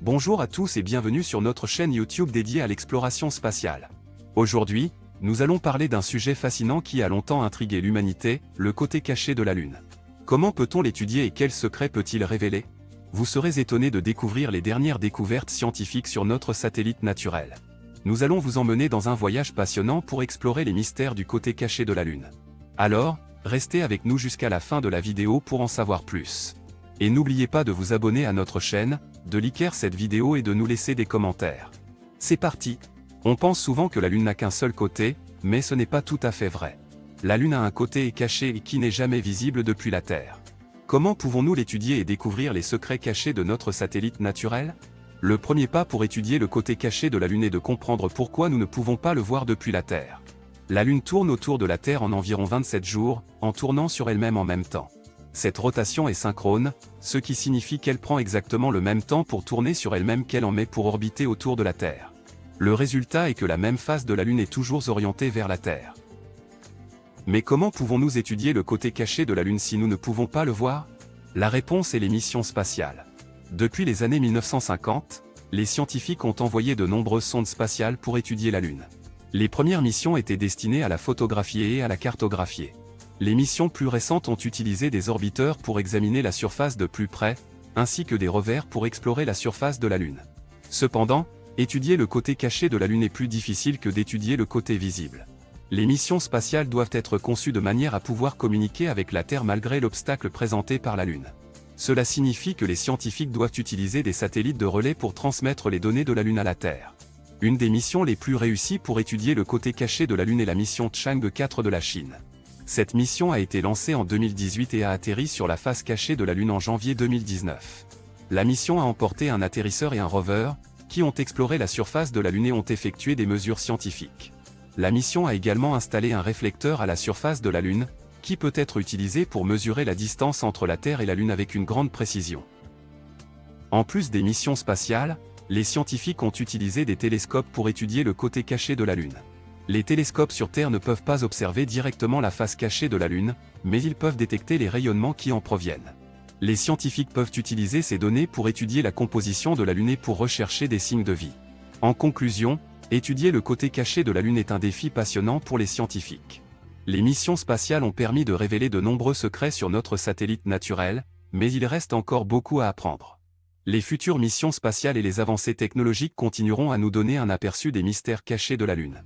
Bonjour à tous et bienvenue sur notre chaîne YouTube dédiée à l'exploration spatiale. Aujourd'hui, nous allons parler d'un sujet fascinant qui a longtemps intrigué l'humanité, le côté caché de la Lune. Comment peut-on l'étudier et quels secrets peut-il révéler? Vous serez étonné de découvrir les dernières découvertes scientifiques sur notre satellite naturel. Nous allons vous emmener dans un voyage passionnant pour explorer les mystères du côté caché de la Lune. Alors, restez avec nous jusqu'à la fin de la vidéo pour en savoir plus. Et n'oubliez pas de vous abonner à notre chaîne, de liker cette vidéo et de nous laisser des commentaires. C'est parti! On pense souvent que la Lune n'a qu'un seul côté, mais ce n'est pas tout à fait vrai. La Lune a un côté caché et qui n'est jamais visible depuis la Terre. Comment pouvons-nous l'étudier et découvrir les secrets cachés de notre satellite naturel? Le premier pas pour étudier le côté caché de la Lune est de comprendre pourquoi nous ne pouvons pas le voir depuis la Terre. La Lune tourne autour de la Terre en environ 27 jours, en tournant sur elle-même en même temps. Cette rotation est synchrone, ce qui signifie qu'elle prend exactement le même temps pour tourner sur elle-même qu'elle en met pour orbiter autour de la Terre. Le résultat est que la même face de la Lune est toujours orientée vers la Terre. Mais comment pouvons-nous étudier le côté caché de la Lune si nous ne pouvons pas le voir? La réponse est les missions spatiales. Depuis les années 1950, les scientifiques ont envoyé de nombreuses sondes spatiales pour étudier la Lune. Les premières missions étaient destinées à la photographier et à la cartographier. Les missions plus récentes ont utilisé des orbiteurs pour examiner la surface de plus près, ainsi que des rovers pour explorer la surface de la Lune. Cependant, étudier le côté caché de la Lune est plus difficile que d'étudier le côté visible. Les missions spatiales doivent être conçues de manière à pouvoir communiquer avec la Terre malgré l'obstacle présenté par la Lune. Cela signifie que les scientifiques doivent utiliser des satellites de relais pour transmettre les données de la Lune à la Terre. Une des missions les plus réussies pour étudier le côté caché de la Lune est la mission Chang'e 4 de la Chine. Cette mission a été lancée en 2018 et a atterri sur la face cachée de la Lune en janvier 2019. La mission a emporté un atterrisseur et un rover, qui ont exploré la surface de la Lune et ont effectué des mesures scientifiques. La mission a également installé un réflecteur à la surface de la Lune, qui peut être utilisé pour mesurer la distance entre la Terre et la Lune avec une grande précision. En plus des missions spatiales, les scientifiques ont utilisé des télescopes pour étudier le côté caché de la Lune. Les télescopes sur Terre ne peuvent pas observer directement la face cachée de la Lune, mais ils peuvent détecter les rayonnements qui en proviennent. Les scientifiques peuvent utiliser ces données pour étudier la composition de la Lune et pour rechercher des signes de vie. En conclusion, étudier le côté caché de la Lune est un défi passionnant pour les scientifiques. Les missions spatiales ont permis de révéler de nombreux secrets sur notre satellite naturel, mais il reste encore beaucoup à apprendre. Les futures missions spatiales et les avancées technologiques continueront à nous donner un aperçu des mystères cachés de la Lune.